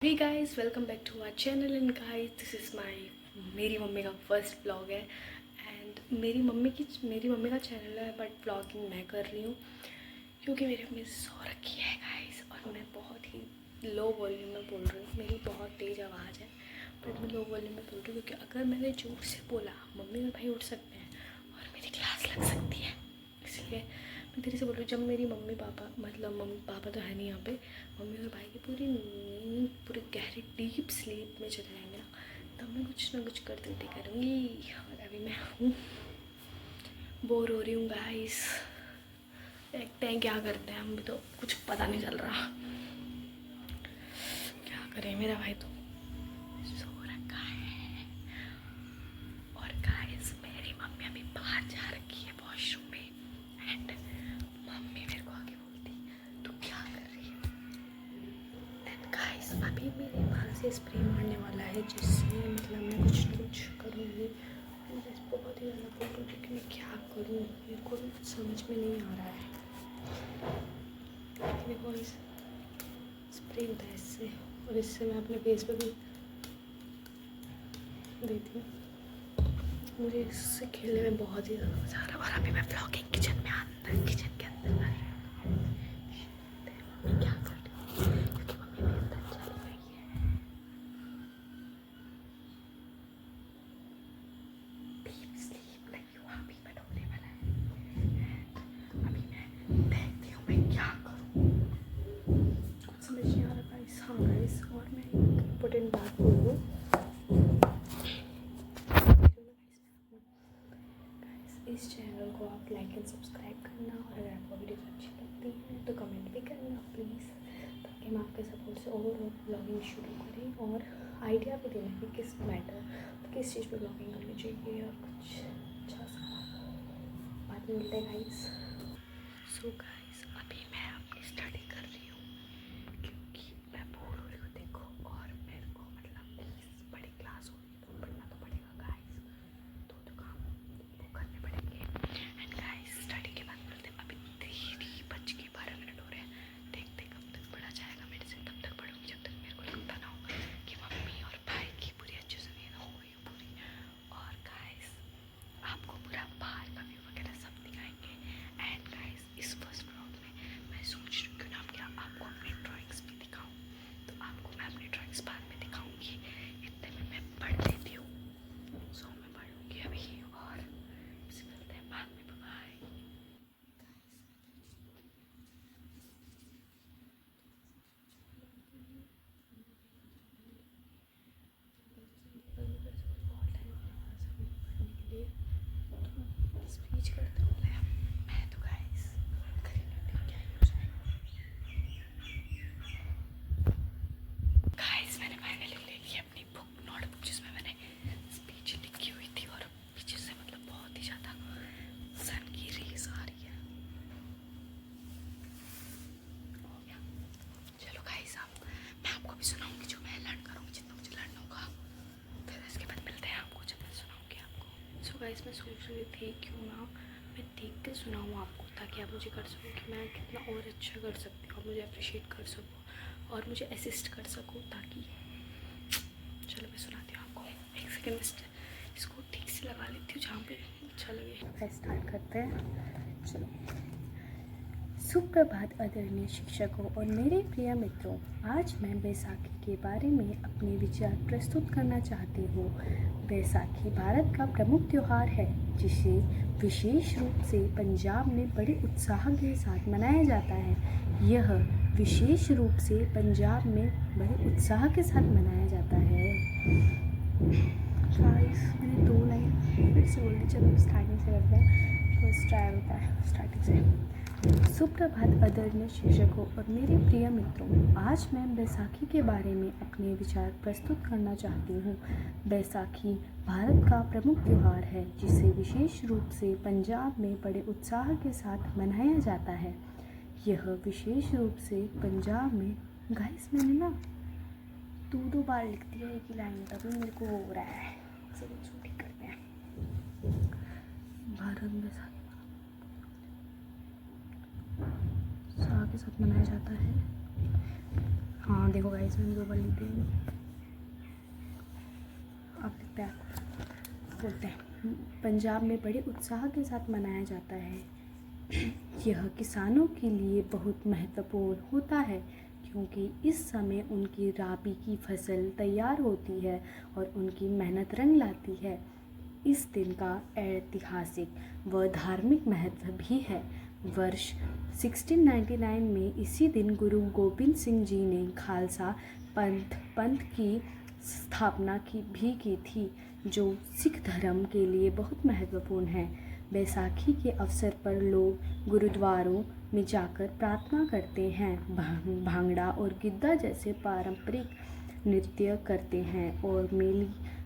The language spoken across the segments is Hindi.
Hey guys, welcome back to our channel. And guys, this is मेरी मम्मी का फर्स्ट व्लॉग है। एंड मेरी मम्मी का चैनल है, बट व्लॉगिंग मैं कर रही हूँ क्योंकि मेरी मम्मी सो रखी है गाइस। और मैं बहुत ही लो वॉल्यूम में बोल रही हूँ। मेरी बहुत तेज़ आवाज़ है, बट मैं लो वॉल्यूम में बोल रही हूँ क्योंकि अगर मैंने जोर से बोला, मम्मी और भाई उठ सकते हैं और मेरी क्लास लग सकती है। इसलिए मैं धीरे से बोल रही हूँ। जब मेरी मम्मी पापा, मतलब मम्मी पापा तो है नहीं यहाँ पे, मम्मी और भाई की पूरी नींद, पूरी गहरी डीप स्लीप में चले जाएंगे ना, तब मैं कुछ ना कुछ करती करूँगी। और अभी मैं हूँ, बोर हो रही हूँ गाइस। देखते हैं क्या करते हैं। हम भी तो कुछ पता नहीं चल रहा क्या करें। मेरा भाई तो सो रखा है। और गाइस, मेरी मम्मी अभी बाहर जा रखी है वॉशरूम में। एंड मम्मी मेरे को आके बोलती, तू क्या कर रही है? एंड गाइस, अभी मेरे बाल से स्प्रे मारने वाला है, जिससे मतलब मैं कुछ ना कुछ करूँगी। मुझे बहुत ही ज़्यादा बोल रही हूँ क्योंकि मैं क्या करूँ, मेरे को कुछ समझ में नहीं आ रहा है। देखो, इस स्प्रे होता है इससे, और इससे मैं अपने फेस पे भी देती हूँ। मुझे इससे खेलने में बहुत ही ज़्यादा मज़ा आ रहा है। और अभी मैं व्लॉगिंग किचन के अंदर कर रही हूँ। मम्मी क्या कर रही है? क्योंकि मम्मी मेरे अंदर चल रही है। डीप स्लीप में क्यों अभी मैं ढोने वाला है। अभी मैं देखती हूँ मैं क्या करूँ, कुछ समझ नहीं आ रहा गाइस। हाँ गाइस, और मैं एक इम्पोर्टेंट बात बोलूँ। इस चैनल को आप लाइक एंड सब्सक्राइब करना, और अगर आपको वीडियो अच्छी लगती है तो कमेंट भी करना प्लीज़, ताकि हम आपके सपोर्ट से और ब्लॉगिंग शुरू करें। और आइडिया भी देना कि किस मैटर, किस चीज़ पे ब्लॉगिंग करनी चाहिए, और कुछ अच्छा सा बात मिलते हैं गाइस। सो गाइस, अभी मैं अपनी स्टडी कर रही हूँ क्योंकि मैं बोर हो रही हूँ। देखो, और मेरे को मतलब बड़ी क्लास होगी तो पढ़ना तो पड़ेगा गाइस, तो काम वो करने पड़ेंगे। एंड गाइस, स्टडी के बाद मिलते हैं। अभी 3:12 हो रहे हैं। देखते कब तक पढ़ा जाएगा मेरे से, तब तक पढ़ूंगी जब तक मेरे को लगता ना हो कि मम्मी और भाई की पूरी अच्छे से नींद हो गई पूरी। और गाइस, आपको पूरा बाहर का व्यू वगैरह सब दिखाएंगे। एंड गाइस, इस फर्स्ट व्लॉग में मैं सोच रही हूँ क्यों ना क्या आपको अपनी ड्राइंग्स भी दिखाऊँ। तो आपको मैं अपनी ड्राइंग्स बाद में दिखाऊँगी। इतने में मैं पढ़ लेती हूँ। सो मैं पढ़ूँगी अभी, और मिलते हैं बाद में। बाय। स्पीच करते हो मैं तो गाइस गाइस, मैंने फाइनली ले ली अपनी बुक, नोटबुक, जिसमें मैंने स्पीच लिखी हुई थी। और पीछे से मतलब बहुत ही ज़्यादा सन की रेस आ रही है। हो गया। चलो गाइस, अब मैं आपको भी सुनाऊंगी जो मैं लर्न करूँगी, जितना मुझे लर्न होगा। फिर इसके बाद मिलते हैं आपको, जब मैं सुनाऊंगी आपको। सो गाइस, मैं सोच रही थी क्यों ना मैं देख के सुनाऊँ आपको, ताकि आप मुझे कर सको कि मैं कितना और अच्छा कर सकती हूँ, आप मुझे अप्रिशिएट कर सको और मुझे असिस्ट कर सको। ताकि चलो मैं सुनाती हूँ आपको। एक सेकेंड में इसको ठीक से लगा लेती हूँ जहाँ पे अच्छा लगे। स्टार्ट करते हैं, चलो। सुप्रभात आदरणीय शिक्षकों और मेरे प्रिय मित्रों, आज मैं बैसाखी के बारे में अपने विचार प्रस्तुत करना चाहती हूँ। बैसाखी भारत का प्रमुख त्यौहार है, जिसे विशेष रूप से पंजाब में बड़े उत्साह के साथ मनाया जाता है। यह विशेष रूप से पंजाब में बड़े उत्साह के साथ मनाया जाता है। गाइस, मैंने 2 लाइन फिर से बोल दी। चलो स्टार्टिंग से करते हैं, फर्स्ट ट्राई होता है स्टार्टिंग से। सुप्रभात आदरणीय शिक्षकों और मेरे प्रिय मित्रों, आज मैं बैसाखी के बारे में अपने विचार प्रस्तुत करना चाहती हूँ। बैसाखी भारत का प्रमुख त्यौहार है, जिसे विशेष रूप से पंजाब में बड़े उत्साह के साथ मनाया जाता है। यह विशेष रूप से पंजाब में, गाइस मैंने ना 2 बार लिख दिया एक ही लाइन, तभी मेरे को हो रहा है। चलो ठीक करते हैं। भारत में उत्साह के साथ मनाया जाता है। हाँ देखो गाइस, मैंने 2 बार ली थी। अब लिखते हैं, बोलते हैं, पंजाब में बड़े उत्साह के साथ मनाया जाता है। यह किसानों के लिए बहुत महत्वपूर्ण होता है क्योंकि इस समय उनकी राबी की फसल तैयार होती है और उनकी मेहनत रंग लाती है। इस दिन का ऐतिहासिक व धार्मिक महत्व भी है। वर्ष 1699 में इसी दिन गुरु गोबिंद सिंह जी ने खालसा पंथ की स्थापना की थी, जो सिख धर्म के लिए बहुत महत्वपूर्ण है। बैसाखी के अवसर पर लोग गुरुद्वारों में जाकर प्रार्थना करते हैं, भांगड़ा और गिद्धा जैसे पारंपरिक नृत्य करते हैं और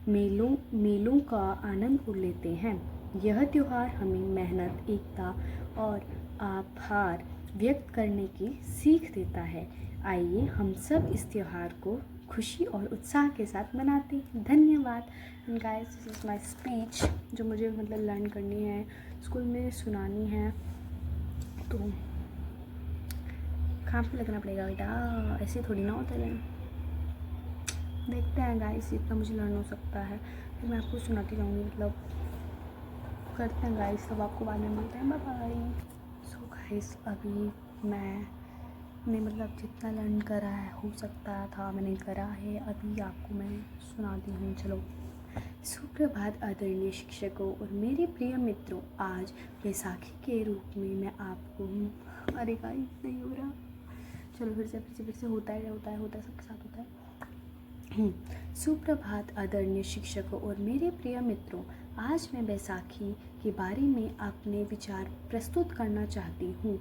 मेलों का आनंद लेते हैं। यह त्यौहार हमें मेहनत, एकता और आभार व्यक्त करने की सीख देता है। आइए हम सब इस त्यौहार को खुशी और उत्साह के साथ मनाते हैं। धन्यवाद। And guys, this is my speech जो मुझे मतलब लर्न करनी है, स्कूल में सुनानी है, तो काम पे लगना पड़ेगा बेटा, ऐसे थोड़ी ना होता है। देखते हैं गाइस, इतना मुझे लर्न हो सकता है, फिर मैं आपको सुनाती जाऊँगी। मतलब करते हैं गाइस, तब आपको बाद में मिलते हैं। Bye bye. सो गाइस, अभी मैंने मतलब जितना लर्न करा है, हो सकता था मैंने करा है, अभी आपको मैं सुनाती हूँ। चलो। सुप्रभात आदरणीय शिक्षकों और मेरे प्रिय मित्रों, आज बैसाखी के रूप में मैं आपको, अरे गाइस नहीं हो रहा, चलो फिर से होता है सबके साथ होता है। सुप्रभात आदरणीय शिक्षकों और मेरे प्रिय मित्रों, आज मैं बैसाखी के बारे में अपने विचार प्रस्तुत करना चाहती हूँ।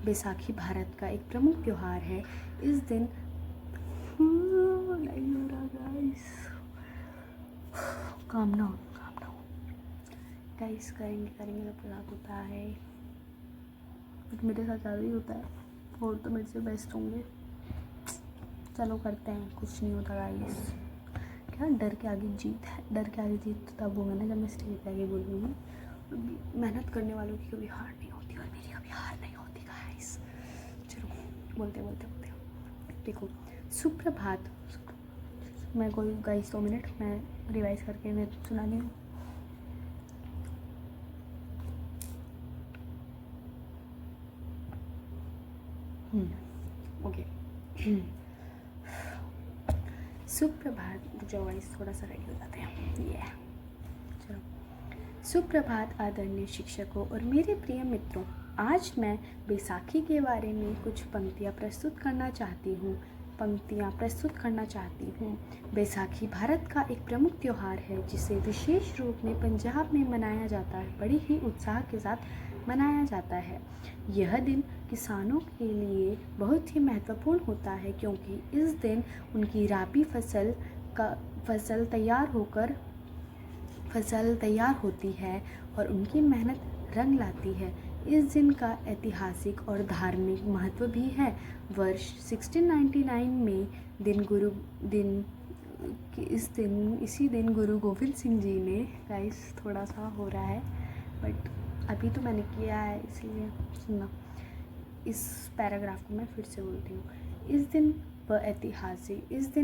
बैसाखी भारत का एक प्रमुख त्यौहार है। इस दिन काम डाउन गाइस, करेंगे तो मजाक होता है, बट मेरे साथ ज़्यादा ही होता है, और तो मेरे से बेस्ट होंगे। चलो करते हैं, कुछ नहीं होता गाइस। क्या डर के आगे जीत है, डर के आगे जीत तब होगा ना जब मैं स्टेज पे आगे बोलूँगी। मेहनत करने वालों की कभी हार नहीं होती और मेरी कभी हार नहीं होती गाइस। चलो बोलते देखो। सुप्रभात, मैं कोई गाइस 2 मिनट मैं रिवाइज करके मैं सुना दी हूँ। ओके। सुप्रभात, जो गाइस थोड़ा सा रेडी हो जाते हैं। चलो। सुप्रभात आदरणीय शिक्षकों और मेरे प्रिय मित्रों, आज मैं बैसाखी के बारे में कुछ पंक्तियाँ प्रस्तुत करना चाहती हूँ। बैसाखी भारत का एक प्रमुख त्यौहार है जिसे विशेष रूप में पंजाब में मनाया जाता है, बड़ी ही उत्साह के साथ मनाया जाता है। यह दिन किसानों के लिए बहुत ही महत्वपूर्ण होता है क्योंकि इस दिन उनकी राबी फसल तैयार होती है और उनकी मेहनत रंग लाती है। इस दिन का ऐतिहासिक और धार्मिक महत्व भी है। वर्ष 1699 में इसी दिन गुरु गोबिंद सिंह जी ने, गाइस थोड़ा सा हो रहा है बट अभी तो मैंने किया है इसलिए सुनना। इस पैराग्राफ को मैं फिर से बोलती हूँ। इस दिन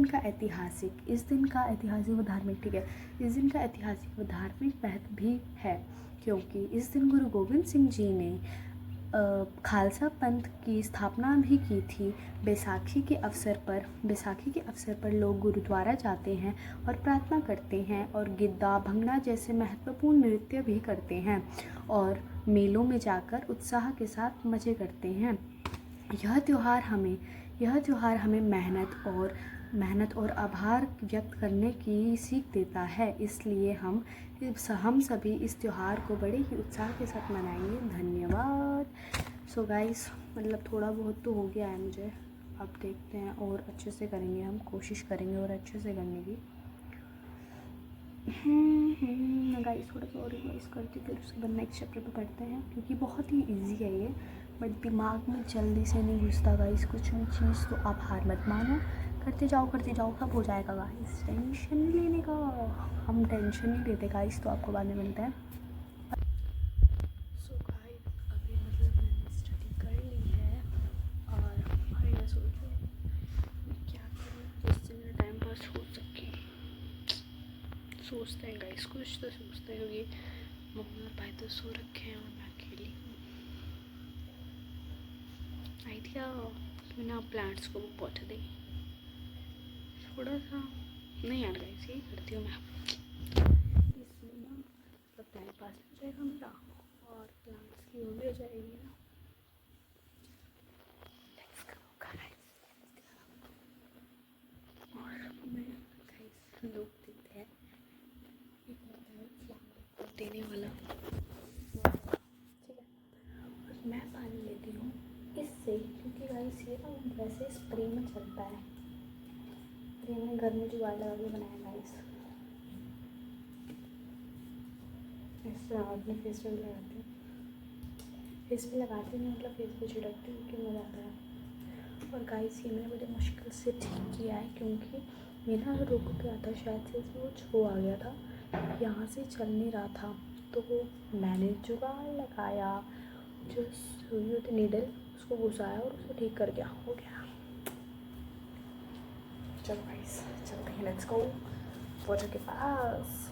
का ऐतिहासिक व धार्मिक, ठीक है, इस दिन का ऐतिहासिक व धार्मिक महत्व भी है क्योंकि इस दिन गुरु गोबिंद सिंह जी ने खालसा पंथ की स्थापना भी की थी। बैसाखी के अवसर पर लोग गुरुद्वारा जाते हैं और प्रार्थना करते हैं और गिद्धा, भांगड़ा जैसे महत्वपूर्ण नृत्य भी करते हैं और मेलों में जाकर उत्साह के साथ मज़े करते हैं। यह त्यौहार हमें मेहनत और आभार व्यक्त करने की सीख देता है, इसलिए हम सभी इस त्यौहार को बड़े ही उत्साह के साथ मनाएंगे। धन्यवाद। सो गाइस, मतलब थोड़ा बहुत तो हो गया है मुझे, अब देखते हैं और अच्छे से करेंगे, हम कोशिश करेंगे और अच्छे से करने की। गाइस थोड़ा सा और रिवाइज करते, फिर उसके बाद नेक्स्ट चैप्टर पे पढ़ते हैं क्योंकि बहुत ही इजी है ये, बट दिमाग में जल्दी से नहीं घुसता गाइस कुछ भी चीज़, तो आप हार मत मानो, करते जाओ, सब हो जाएगा गाइस। टेंशन नहीं लेने का, हम टेंशन नहीं लेते गाइस, तो आपको बाद में मिलते हैं। सो गाइस, अभी मतलब मैंने स्टडी कर ली है और मैं सोच रही हूँ सोचते हैं गाइस, कुछ तो सोचते हैं, क्योंकि मम्मी और भाई तो सो रखे हैं और मैं अकेली हूँ। आइडिया कि ना प्लांट्स को पहुँचा देगी थोड़ा सा, नहीं यार गाइस यही करती हूँ मैं, इसमें ना मतलब टाइम पास हो जाएगा मेरा और प्लांट्स की वो भी हो जाएगी ना। Let's go guys, और मैं गाइस लोग देते हैं एक होता है फ्लावर देने वाला, ठीक है, और मैं पानी लेती हूँ इससे, क्योंकि गाइस ये ना वैसे स्प्रे में चलता है, ये मैंने घर में जुगाड़ लगा के बनाया गाइस। इससे अपने फेस पे भी लगाती हूँ, फेस पे लगाती हूँ मतलब फेस पे छिड़कती हूँ कि मज़ा आता है। और गाइस ये मैंने बड़ी मुश्किल से ठीक किया है, क्योंकि मेरा रुक गया था शायद से, इसमें कुछ हो आ गया था, यहाँ से चल नहीं रहा था, तो मैंने जुगाड़ लगाया, जो सुई होती नीडल उसको घुसाया और उसको ठीक कर गया, हो गया। चलो गाइस चलते हैं, लेट्स गो वाटर के पास।